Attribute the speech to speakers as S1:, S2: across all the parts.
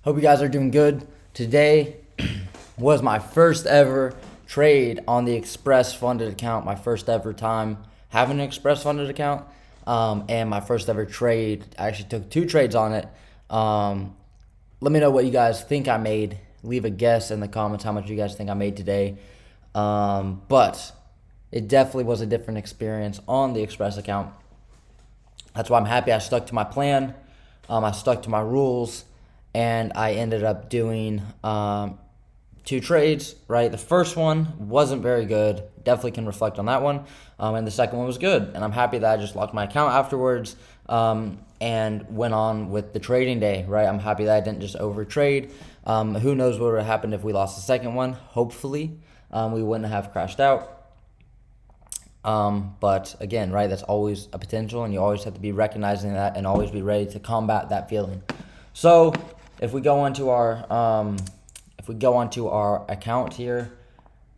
S1: Hope you guys are doing good. Today was my first ever trade on the Express funded account. My first ever time having an Express funded account, and my first ever trade. I actually took two trades on it. Let me know what you guys think I made. Leave a guess in the comments how much you guys think I made today. But it definitely was a different experience on the Express account. That's why I'm happy I stuck to my plan. I stuck to my rules, and I ended up doing two trades, right? The first one wasn't very good. Definitely can reflect on that one. And the second one was good. And I'm happy that I just locked my account afterwards and went on with the trading day, right? I'm happy that I didn't just overtrade. Who knows what would have happened if we lost the second one? Hopefully, we wouldn't have crashed out. But again, right, that's always a potential, and you always have to be recognizing that and always be ready to combat that feeling. So if we go onto our account here,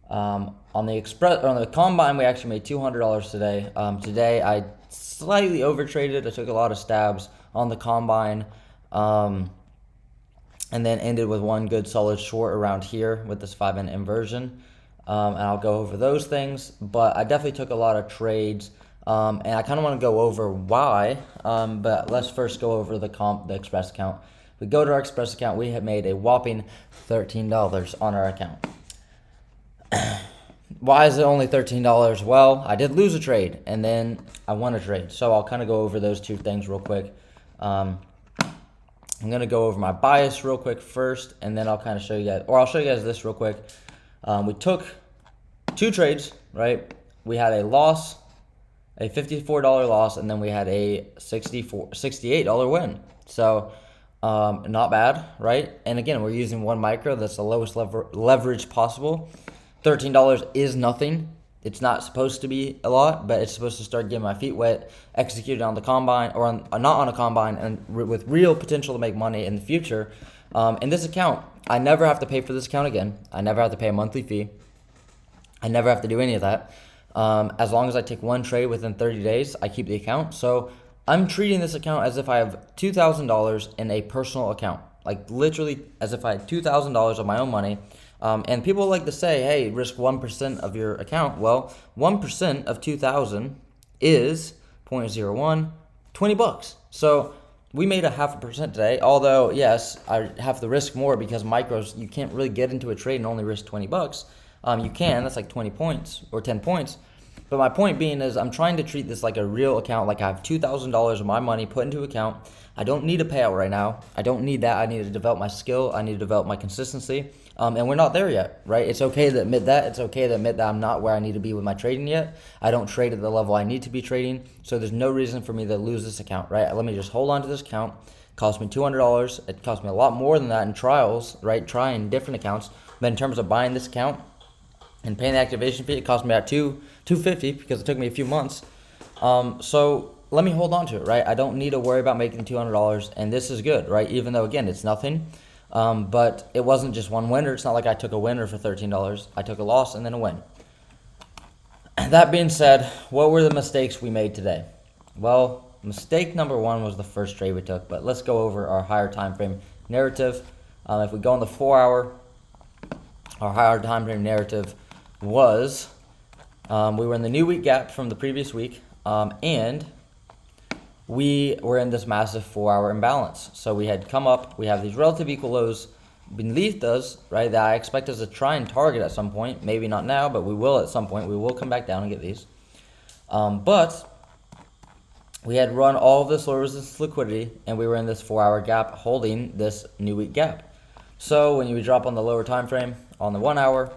S1: on the Express or on the Combine, we actually made $200 today. Today I slightly overtraded. I took a lot of stabs on the Combine, and then ended with one good solid short around here with this 5-minute inversion. And I'll go over those things, but I definitely took a lot of trades, and I kind of want to go over why, but let's first go over the Express account. If we go to our Express account, we have made a whopping $13 on our account. Why is it only $13? Well, I did lose a trade, and then I won a trade, so I'll kind of go over those two things real quick. I'm going to go over my bias real quick first, and then I'll kind of show you guys, or I'll show you guys this real quick. We took two trades, right? We had a loss, a $54 loss, and then we had a $68 win. So not bad, right? And again, we're using one micro. That's the lowest leverage possible. $13 is nothing. It's not supposed to be a lot, but it's supposed to start getting my feet wet, executed on the Combine, or not on a Combine, and with real potential to make money in the future. In this account, I never have to pay for this account again. I never have to pay a monthly fee. I never have to do any of that. As long as I take one trade within 30 days, I keep the account. So I'm treating this account as if I have $2,000 in a personal account, like literally as if I had $2,000 of my own money. And people like to say, hey, risk 1% of your account. Well, 1% of 2,000 is 0.01, $20. So we made a 0.5% today, although yes, I have to risk more because micros, you can't really get into a trade and only risk $20. You can, that's like 20 points or 10 points. But my point being is I'm trying to treat this like a real account, like I have $2,000 of my money put into account. I don't need a payout right now. I don't need that. I need to develop my skill. I need to develop my consistency. And we're not there yet, right? It's okay to admit that. It's okay to admit that I'm not where I need to be with my trading yet. I don't trade at the level I need to be trading. So there's no reason for me to lose this account, right? Let me just hold on to this account. It cost me $200. It cost me a lot more than that in trials, right? Trying different accounts. But in terms of buying this account and paying the activation fee, it cost me about $250 because it took me a few months. So let me hold on to it, right? I don't need to worry about making $200, and this is good, right? Even though, again, it's nothing. But it wasn't just one winner. It's not like I took a winner for $13. I took a loss and then a win. That being said, what were the mistakes we made today? Well, mistake number one was the first trade we took, but let's go over our higher time frame narrative. If we go on the 4-hour, our higher time frame narrative was we were in the new week gap from the previous week, and we were in this massive 4-hour imbalance. So we had come up, we have these relative equal lows beneath us, right, that I expect us to try and target at some point. Maybe not now, but we will at some point. We will come back down and get these. But we had run all of this low resistance liquidity, and we were in this 4-hour gap holding this new week gap. So when you drop on the lower time frame, on the 1 hour,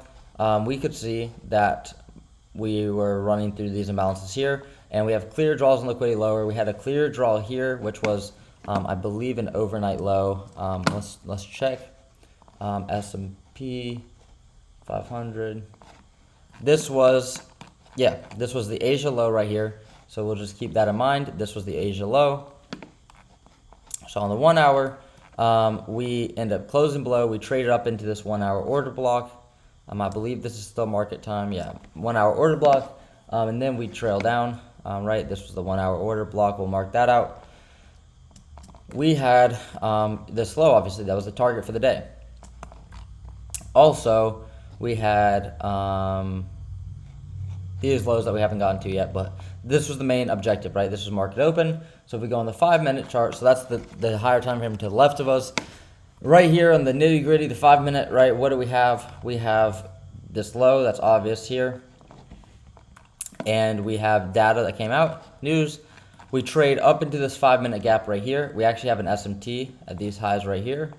S1: we could see that we were running through these imbalances here, and we have clear draws and liquidity lower. We had a clear draw here, which was, I believe, an overnight low. Let's check. S&P 500. This was the Asia low right here. So we'll just keep that in mind. This was the Asia low. So on the 1 hour, we end up closing below. We traded up into this 1 hour order block. I believe this is still market time. Yeah, 1 hour order block. And then we trail down. Right, this was the 1 hour order block. We'll mark that out. we had this low, obviously, that was the target for the day. Also, we had these lows that we haven't gotten to yet, but this was the main objective, right? This was market open. So if we go on the 5-minute chart, so that's the higher time frame to the left of us. Right here on the nitty gritty, the 5-minute, right? What do we have? We have this low, that's obvious here. And we have data that came out, news. We trade up into this 5-minute gap right here. We actually have an SMT at these highs right here.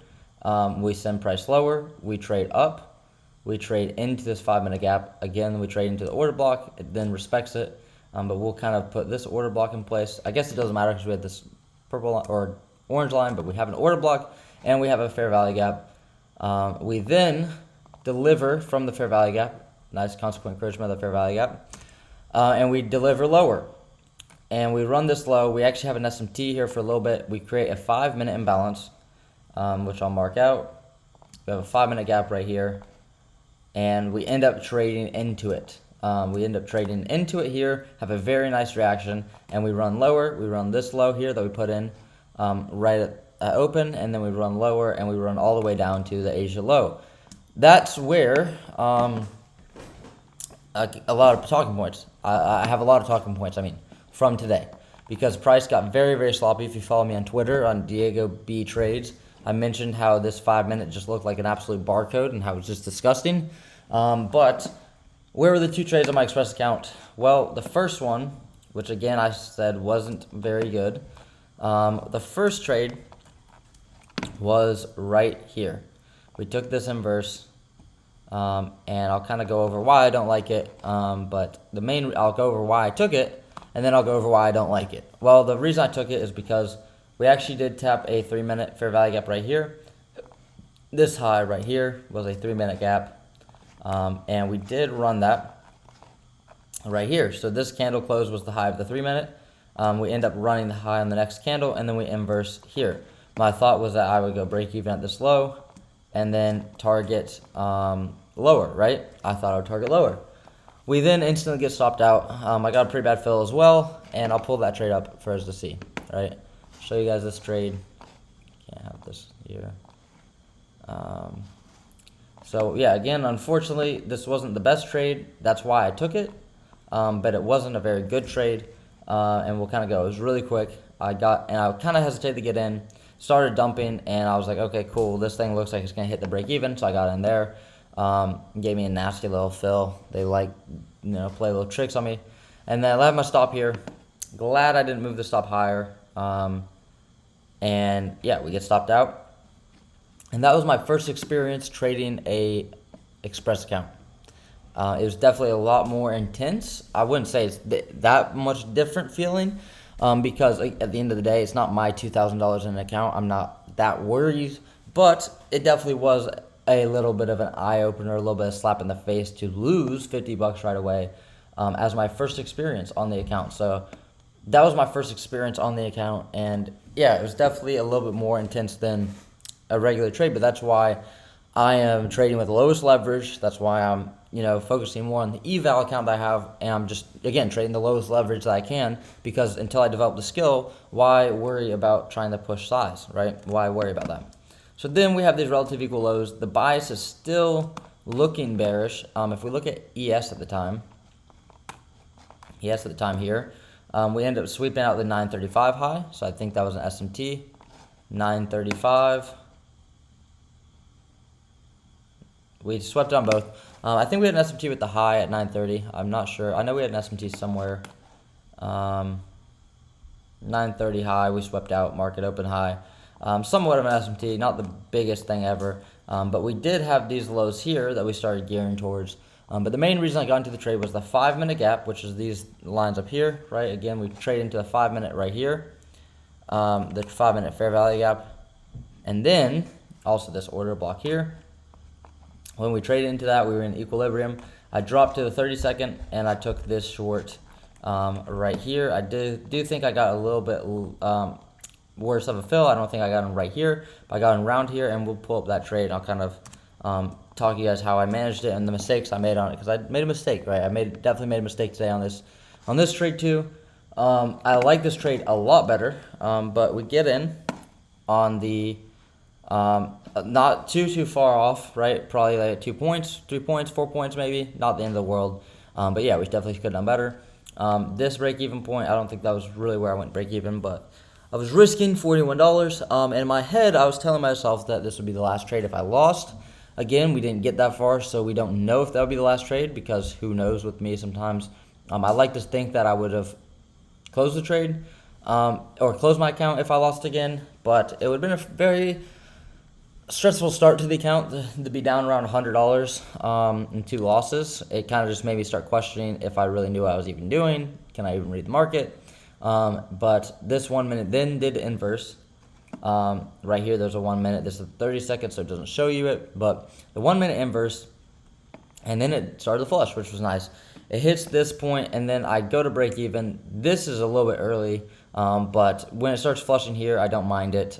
S1: We send price lower, we trade up, we trade into this 5-minute gap. Again, we trade into the order block, it then respects it. But we'll kind of put this order block in place. I guess it doesn't matter because we had this purple or orange line, but we have an order block and we have a fair value gap. We then deliver from the fair value gap. Nice consequent encouragement of the fair value gap. And we deliver lower. And we run this low. We actually have an SMT here for a little bit. We create a 5-minute imbalance, which I'll mark out. We have a 5-minute gap right here. And we end up trading into it. We end up trading into it here, have a very nice reaction, and we run lower. We run this low here that we put in right at open, and then we run lower, and we run all the way down to the Asia low. That's where a lot of talking points. I have a lot of talking points, from today. Because price got very, very sloppy. If you follow me on Twitter, on Diego B Trades, I mentioned how this 5-minute just looked like an absolute barcode and how it was just disgusting. But where were the two trades on my Express account? Well, the first one, which again I said wasn't very good, the first trade was right here. We took this inverse, and I'll kind of go over why I don't like it, but I'll go over why I took it, and then I'll go over why I don't like it. Well, the reason I took it is because we actually did tap a 3-minute fair value gap right here. This high right here was a 3-minute gap. And we did run that right here. So this candle close was the high of the 3-minute. We end up running the high on the next candle, and then we inverse here. My thought was that I would go break even at this low and then target lower, right? I thought I would target lower. We then instantly get stopped out. I got a pretty bad fill as well, and I'll pull that trade up for us to see, right? Show you guys this trade. Can't have this here. So yeah, again, unfortunately, this wasn't the best trade. That's why I took it, but it wasn't a very good trade. And we'll kind of go. It was really quick. I kind of hesitated to get in. Started dumping, and I was like, okay, cool. This thing looks like it's gonna hit the break even, so I got in there. Gave me a nasty little fill. They play little tricks on me, and then I have my stop here. Glad I didn't move the stop higher. And yeah, we get stopped out. And that was my first experience trading a Express account. It was definitely a lot more intense. I wouldn't say it's that much different feeling, because at the end of the day, it's not my $2,000 in an account. I'm not that worried, but it definitely was a little bit of an eye-opener, a little bit of slap in the face to lose $50 right away as my first experience on the account. So that was my first experience on the account, and yeah, it was definitely a little bit more intense than a regular trade, but that's why I am trading with the lowest leverage. That's why I'm, focusing more on the eval account that I have, and I'm just, again, trading the lowest leverage that I can, because until I develop the skill, why worry about trying to push size, right? Why worry about that? So then we have these relative equal lows. The bias is still looking bearish. If we look at ES at the time here, we end up sweeping out the 935 high, so I think that was an SMT, 935. We swept on both. I think we had an SMT with the high at 930. I'm not sure. I know we had an SMT somewhere. 930 high. We swept out. Market open high. Somewhat of an SMT. Not the biggest thing ever. But we did have these lows here that we started gearing towards. But the main reason I got into the trade was the 5-minute gap, which is these lines up here, right? Again, we trade into the 5-minute right here. The 5-minute fair value gap. And then also this order block here. When we traded into that, we were in equilibrium. I dropped to the 30-second, and I took this short right here. I do think I got a little bit worse of a fill. I don't think I got him right here, but I got him around here, and we'll pull up that trade. I'll kind of talk to you guys how I managed it and the mistakes I made on it, because I made a mistake, right? Definitely made a mistake today on this trade too. I like this trade a lot better, but we get in, on the not too far off, right? Probably like 2 points, 3 points, 4 points maybe. Not the end of the world. But yeah, we definitely could have done better. This break-even point, I don't think that was really where I went break-even, but I was risking $41. In my head, I was telling myself that this would be the last trade if I lost. Again, we didn't get that far, so we don't know if that would be the last trade, because who knows with me sometimes. I like to think that I would have closed the trade or closed my account if I lost again, but it would have been a very stressful start to the account to be down around $100 in 2 losses. It kind of just made me start questioning if I really knew what I was even doing. Can I even read the market? But this 1 minute then did inverse. Right here, there's a 1 minute. This is 30 seconds, so it doesn't show you it. But the 1 minute inverse, and then it started to flush, which was nice. It hits this point, and then I go to break even. This is a little bit early, but when it starts flushing here, I don't mind it.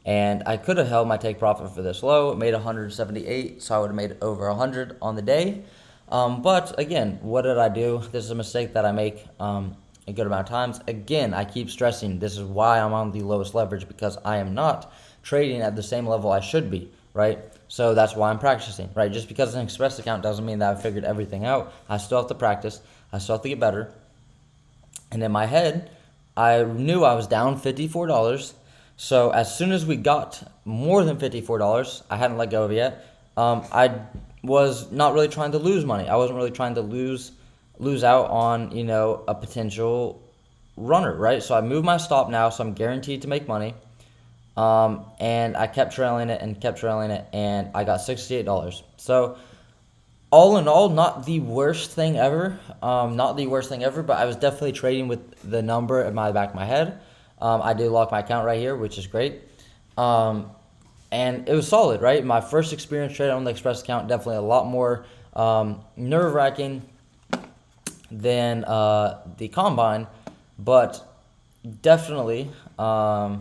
S1: And I could have held my take profit for this low. It made 178, so I would have made over 100 on the day. But again, what did I do? This is a mistake that I make a good amount of times. Again, I keep stressing this is why I'm on the lowest leverage, because I am not trading at the same level I should be, right? So that's why I'm practicing, right? Just because it's an Express account doesn't mean that I figured everything out. I still have to practice. I still have to get better. And in my head, I knew I was down $54. So as soon as we got more than $54, I hadn't let go of it yet. I was not really trying to lose money. I wasn't really trying to lose out on, a potential runner, right? So I moved my stop now, so I'm guaranteed to make money. And I kept trailing it, and I got $68. So all in all, not the worst thing ever. But I was definitely trading with the number in the back of my head. I did lock my account right here, which is great. And it was solid, right? My first experience trading on the Express account, definitely a lot more nerve-wracking than the Combine, but definitely, let's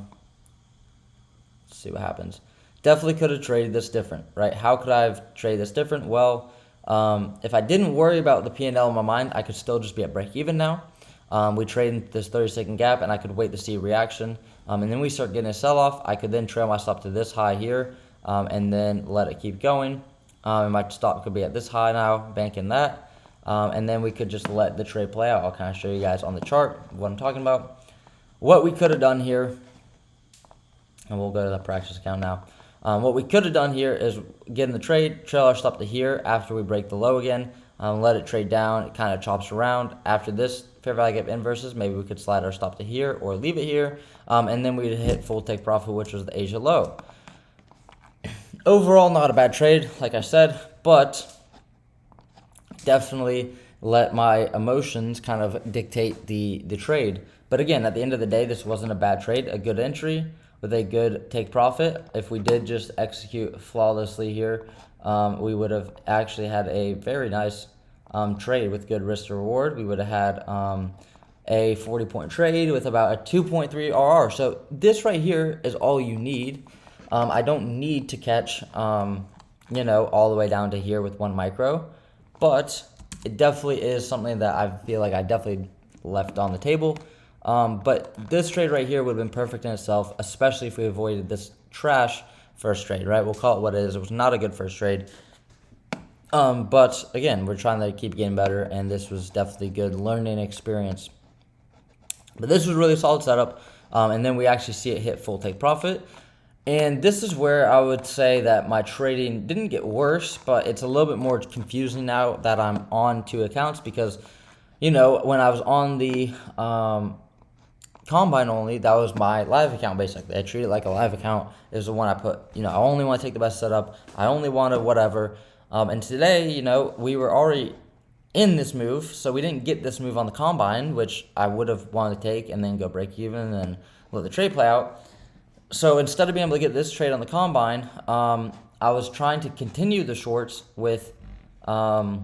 S1: see what happens. Definitely could have traded this different, right? How could I have traded this different? Well, if I didn't worry about the P&L in my mind, I could still just be at break even now. We traded this 30-second gap, and I could wait to see a reaction. And then we start getting a sell-off. I could then trail my stop to this high here, and then let it keep going. And my stop could be at this high now, banking that. And then we could just let the trade play out. I'll kind of show you guys on the chart what I'm talking about. What we could have done here, and we'll go to the practice account now. What we could have done here is get in the trade, trail our stop to here after we break the low again, let it trade down. It kind of chops around. After this fair value gap inverses, maybe we could slide our stop to here or leave it here, and then we'd hit full take profit, which was the Asia low. Overall, not a bad trade, like I said, but definitely let my emotions kind of dictate the trade. But again, at the end of the day, this wasn't a bad trade, a good entry with a good take profit. If we did just execute flawlessly here, we would have actually had a very nice trade with good risk to reward. We would have had a 40-point trade with about a 2.3 RR. So this right here is all you need. I don't need to catch, all the way down to here with 1 micro, but it definitely is something that I feel like I definitely left on the table. But this trade right here would have been perfect in itself, especially if we avoided this trash first trade, right? We'll call it what it is. It was not a good first trade. But again, we're trying to keep getting better, and this was definitely a good learning experience. But this was really a solid setup, and then we actually see it hit full take profit. And this is where I would say that my trading didn't get worse, but it's a little bit more confusing now that I'm on 2 accounts because, when I was on the Combine only, that was my live account basically. I treat it like a live account. It was the one I put, I only want to take the best setup. I only wanted whatever. And today, we were already in this move, so we didn't get this move on the Combine, which I would have wanted to take and then go break even and let the trade play out. So instead of being able to get this trade on the Combine, I was trying to continue the shorts with a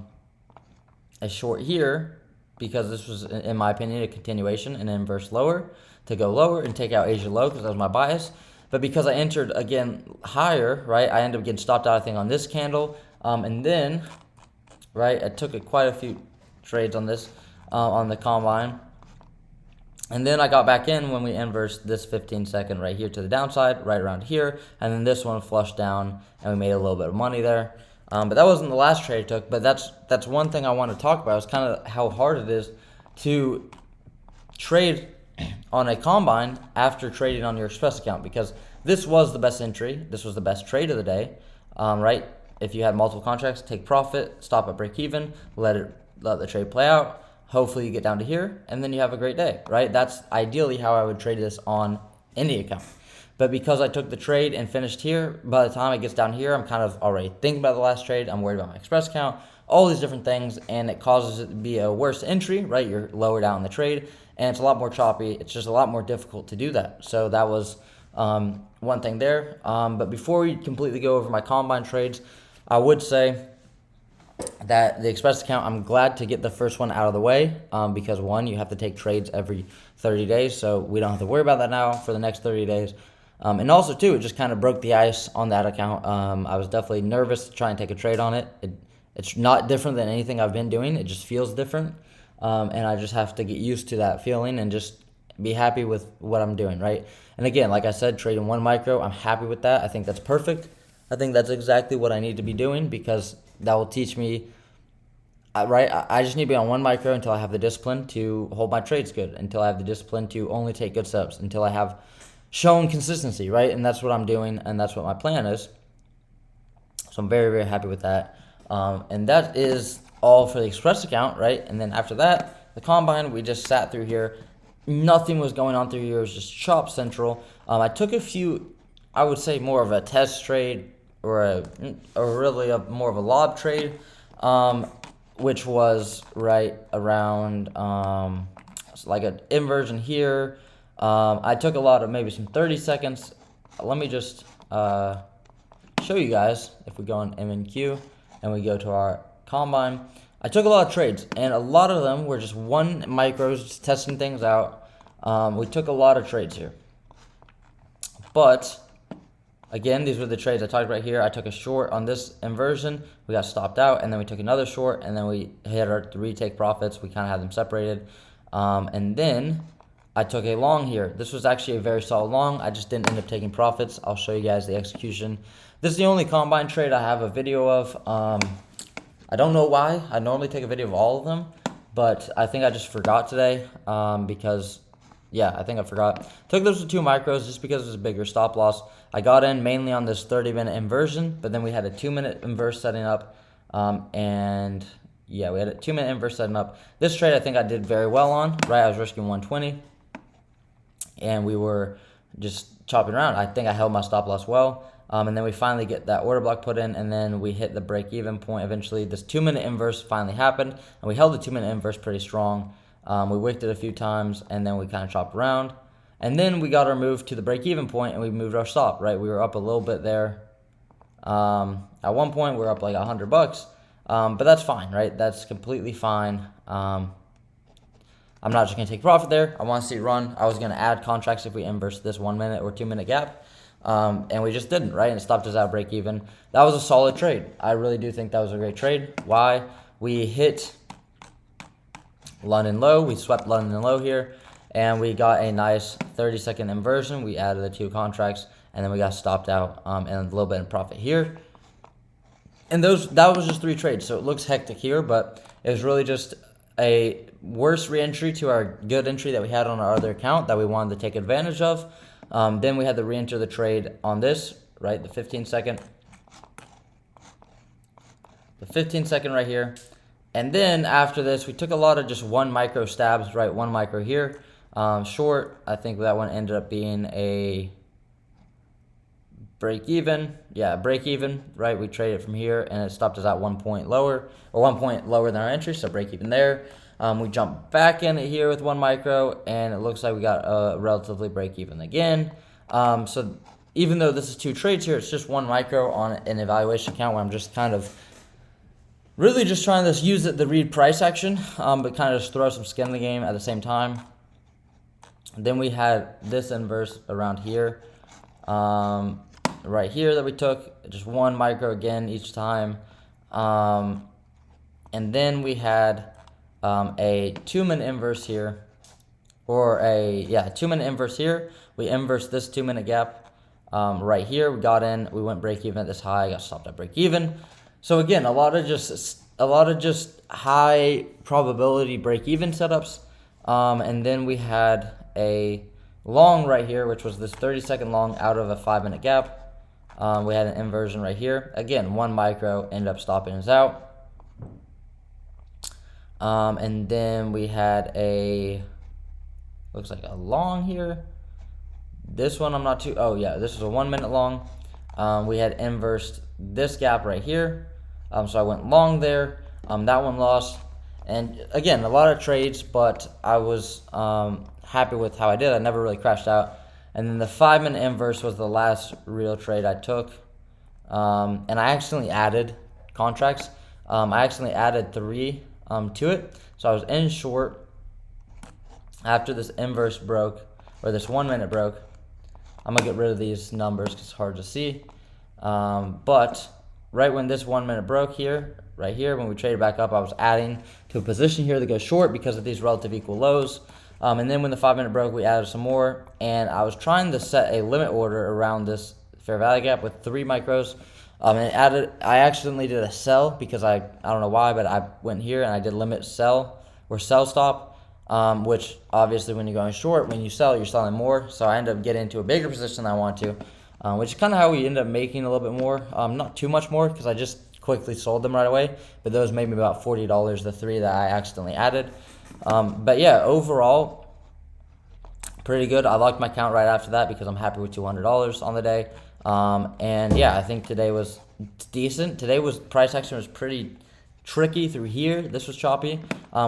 S1: short here because this was, in my opinion, a continuation, an inverse lower to go lower and take out Asia low because that was my bias. But because I entered, again, higher, right, I ended up getting stopped out, I think, on this candle. And then, right, I took quite a few trades on this, on the Combine. And then I got back in when we inversed this 15 second right here to the downside, right around here. And then this one flushed down and we made a little bit of money there. But that wasn't the last trade I took. But that's one thing I want to talk about is kind of how hard it is to trade on a combine after trading on your Express account, because this was the best entry. This was the best trade of the day, right? If you had multiple contracts, take profit, stop at break even, let the trade play out. Hopefully you get down to here and then you have a great day, right? That's ideally how I would trade this on any account. But because I took the trade and finished here, by the time it gets down here, I'm kind of already thinking about the last trade. I'm worried about my Express account, all these different things, and it causes it to be a worse entry, right? You're lower down in the trade, and it's a lot more choppy. It's just a lot more difficult to do that. So that was one thing there. But before we completely go over my combine trades, I would say that the Express account, I'm glad to get the first one out of the way, because one, you have to take trades every 30 days, so we don't have to worry about that now for the next 30 days. And also, too, it just kind of broke the ice on that account. I was definitely nervous to try and take a trade on it. It's not different than anything I've been doing. It just feels different, and I just have to get used to that feeling and just be happy with what I'm doing, right? And again, like I said, trading one micro, I'm happy with that. I think that's perfect. I think that's exactly what I need to be doing, because that will teach me, right? I just need to be on one micro until I have the discipline to hold my trades good, until I have the discipline to only take good steps, until I have shown consistency, right? And that's what I'm doing, and that's what my plan is. So I'm very, very happy with that. And that is all for the Express account, right? And then after that, the combine, we just sat through here. Nothing was going on through here. It was just chop central. I took a few, I would say more of a test trade, or really more of a lob trade, which was right around like an inversion here. I took a lot of maybe some 30 seconds. Let me just show you guys. If we go on MNQ and we go to our combine, I took a lot of trades, and a lot of them were just one micros, just testing things out. We took a lot of trades here, but again, these were the trades I talked about here. I took a short on this inversion. We got stopped out, and then we took another short, and then we hit our retake profits. We kind of had them separated. And then I took a long here. This was actually a very solid long. I just didn't end up taking profits. I'll show you guys the execution. This is the only combine trade I have a video of. I don't know why. I normally take a video of all of them, but I think I just forgot today, because yeah, I think I forgot. Took those to 2 micros just because it was a bigger stop loss. I got in mainly on this 30-minute inversion, but then we had a 2-minute inverse setting up, and yeah, we had a 2-minute inverse setting up. This trade I think I did very well on, right? I was risking 120, and we were just chopping around. I think I held my stop loss well, and then we finally get that order block put in, and then we hit the break-even point eventually. This 2-minute inverse finally happened, and we held the 2-minute inverse pretty strong. We wicked it a few times, and then we kind of chopped around. And then we got our move to the break-even point, and we moved our stop, right? We were up a little bit there. At one point, we were up like $100, but that's fine, right? That's completely fine. I'm not just going to take profit there. I want to see it run. I was going to add contracts if we inverse this 1-minute or 2-minute gap, and we just didn't, right? And it stopped us at break-even. That was a solid trade. I really do think that was a great trade. Why? We hit London low. We swept London low here, and we got a nice 30-second inversion. We added the 2 contracts, and then we got stopped out, and a little bit in profit here. And that was just 3 trades, so it looks hectic here, but it was really just a worse re-entry to our good entry that we had on our other account that we wanted to take advantage of. Then we had to re-enter the trade on this, right, the 15-second. The 15-second right here. And then after this, we took a lot of just 1 micro stabs, right? 1 micro here. Short, I think that one ended up being a break even. Yeah, break even, right? We traded from here, and it stopped us at 1 point lower, or 1 point lower than our entry, so break even there. We jumped back in it here with 1 micro, and it looks like we got a relatively break even again. So even though this is 2 trades here, it's just 1 micro on an evaluation account where I'm just kind of really just trying to use the read price action, but kind of just throw some skin in the game at the same time. Then we had this inverse around here, right here that we took, just 1 micro again each time. And then we had a 2-minute inverse here, or a 2-minute inverse here. We inversed this 2-minute gap right here. We got in, we went break even at this high, got stopped at break even. So again, a lot of just high probability break even setups. And then we had a long right here, which was this 30-second long out of a 5-minute gap. We had an inversion right here. Again, 1 micro, ended up stopping us out. And then we had looks like a long here. This one I'm not too, this was a 1-minute long. We had inversed this gap right here. So I went long there. That one lost. And again, a lot of trades, but I was happy with how I did. I never really crashed out. And then the 5-minute inverse was the last real trade I took. And I accidentally added contracts. I accidentally added 3 to it. So I was in short after this inverse broke, or this 1-minute broke. I'm going to get rid of these numbers because it's hard to see. But right when this 1-minute broke here, right here, when we traded back up, I was adding to a position here to go short because of these relative equal lows. And then when the 5-minute broke, we added some more. And I was trying to set a limit order around this fair value gap with 3 micros. And I accidentally did a sell because I don't know why, but I went here and I did limit sell or sell stop, which obviously when you're going short, when you sell, you're selling more. So I ended up getting into a bigger position than I want to, which is kind of how we ended up making a little bit more. Not too much more because I just quickly sold them right away, but those made me about $40, the 3 that I accidentally added. But yeah, overall, pretty good. I locked my account right after that because I'm happy with $200 on the day. And yeah, I think today was decent. Today price action was pretty tricky through here. This was choppy.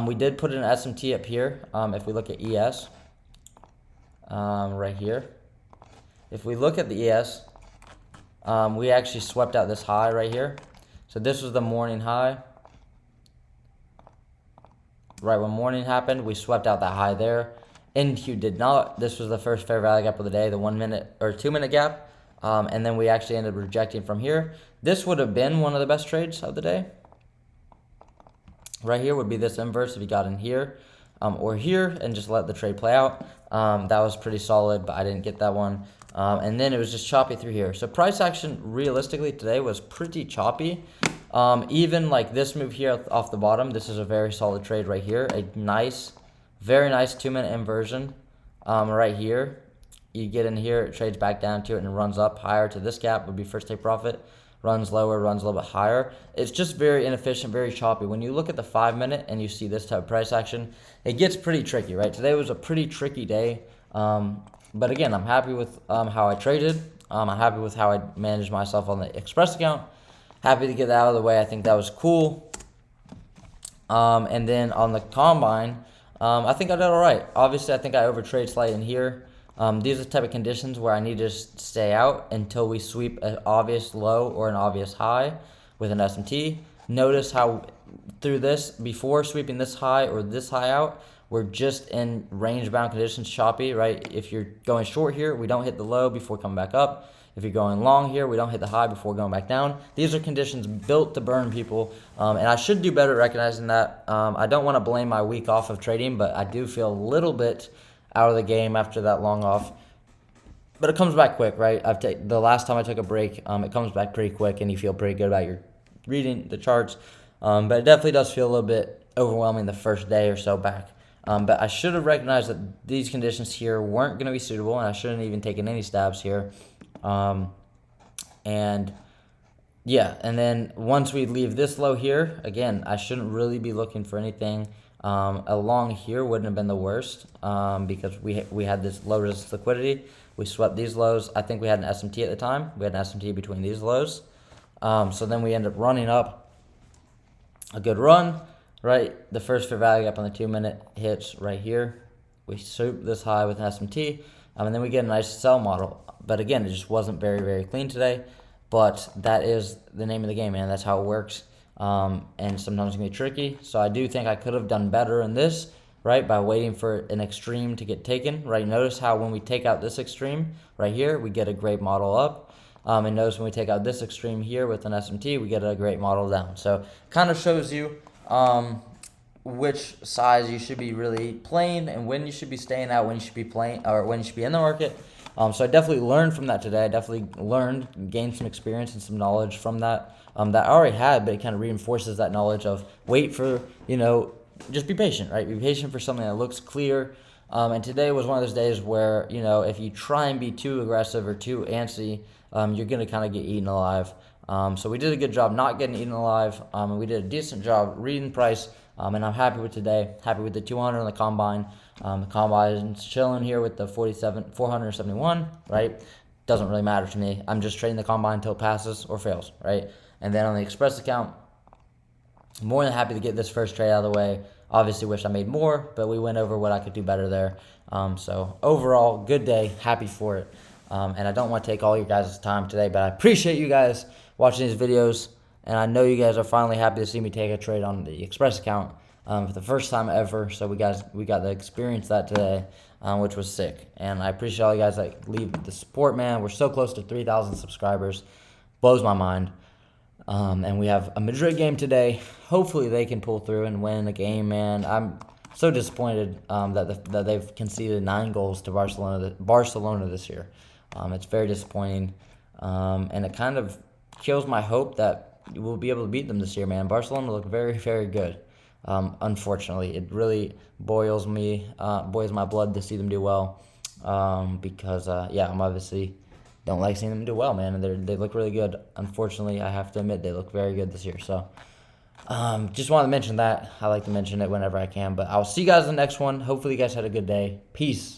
S1: We did put an SMT up here. If we look at ES, right here, if we look at the ES, we actually swept out this high right here. So this was the morning high. Right when morning happened, we swept out that high there. NQ did not. This was the first fair value gap of the day, the 1-minute or 2-minute gap. And then we actually ended up rejecting from here. This would have been one of the best trades of the day. Right here would be this inverse if you got in here or here and just let the trade play out. That was pretty solid, but I didn't get that one. And then it was just choppy through here. So price action realistically today was pretty choppy. Even like this move here off the bottom, this is a very solid trade right here. A nice, very nice 2-minute inversion right here. You get in here, it trades back down to it and runs up higher to this gap would be first take profit. Runs lower, runs a little bit higher. It's just very inefficient, very choppy. When you look at the 5-minute and you see this type of price action, it gets pretty tricky, right? Today was a pretty tricky day. But again, I'm happy with how I traded. I'm happy with how I managed myself on the Express account. Happy to get that out of the way. I think that was cool. And then on the Combine, I think I did all right. Obviously, I think I overtraded slightly in here. These are the type of conditions where I need to stay out until we sweep an obvious low or an obvious high with an SMT. Notice how through this, before sweeping this high or this high out, we're just in range-bound conditions, choppy, right? If you're going short here, we don't hit the low before coming back up. If you're going long here, we don't hit the high before going back down. These are conditions built to burn people, and I should do better at recognizing that. I don't want to blame my week off of trading, but I do feel a little bit out of the game after that long off. But it comes back quick, right? The last time I took a break, it comes back pretty quick, and you feel pretty good about your reading the charts. But it definitely does feel a little bit overwhelming the first day or so back. But I should have recognized that these conditions here weren't going to be suitable, and I shouldn't have even taken any stabs here. And yeah, and then once we leave this low here, again, I shouldn't really be looking for anything. Along here wouldn't have been the worst because we had this low resistance liquidity. We swept these lows. I think we had an SMT at the time. We had an SMT between these lows. So then we end up running up a good run, right? The first fair value gap on the 2-minute hits right here. We swoop this high with an SMT, and then we get a nice sell model. But again, it just wasn't very, very clean today. But that is the name of the game, man. That's how it works. And sometimes it can be tricky. So I do think I could have done better in this, right, by waiting for an extreme to get taken, right? Notice how when we take out this extreme right here, we get a great model up. And notice when we take out this extreme here with an SMT, we get a great model down. So kind of shows you which size you should be really playing and when you should be staying out, when you should be playing, or when you should be in the market. So I definitely learned from that today. I definitely learned, gained some experience and some knowledge from that that I already had, but it kind of reinforces that knowledge of wait for, just be patient, right? Be patient for something that looks clear. And today was one of those days where, if you try and be too aggressive or too antsy, you're going to kind of get eaten alive. So we did a good job not getting eaten alive, and we did a decent job reading price, and I'm happy with today. Happy with the 200 on the combine. The combine's chilling here with the 471, right? Doesn't really matter to me. I'm just trading the combine until it passes or fails, right? And then on the Express account, more than happy to get this first trade out of the way. Obviously wish I made more, but we went over what I could do better there. So overall, good day. Happy for it. And I don't want to take all your guys' time today, but I appreciate you guys watching these videos. And I know you guys are finally happy to see me take a trade on the Express account for the first time ever. So we got to experience that today, which was sick. And I appreciate all you guys that leave the support, man. We're so close to 3,000 subscribers. Blows my mind. And we have a Madrid game today. Hopefully they can pull through and win a game, man. I'm so disappointed that they've conceded 9 goals to Barcelona this year. It's very disappointing, and it kind of kills my hope that we'll be able to beat them this year, man. Barcelona look very, very good. Unfortunately, it really boils my blood to see them do well, because I'm obviously don't like seeing them do well, man, and they look really good. Unfortunately, I have to admit they look very good this year. So, just wanted to mention that. I like to mention it whenever I can. But I'll see you guys in the next one. Hopefully, you guys had a good day. Peace.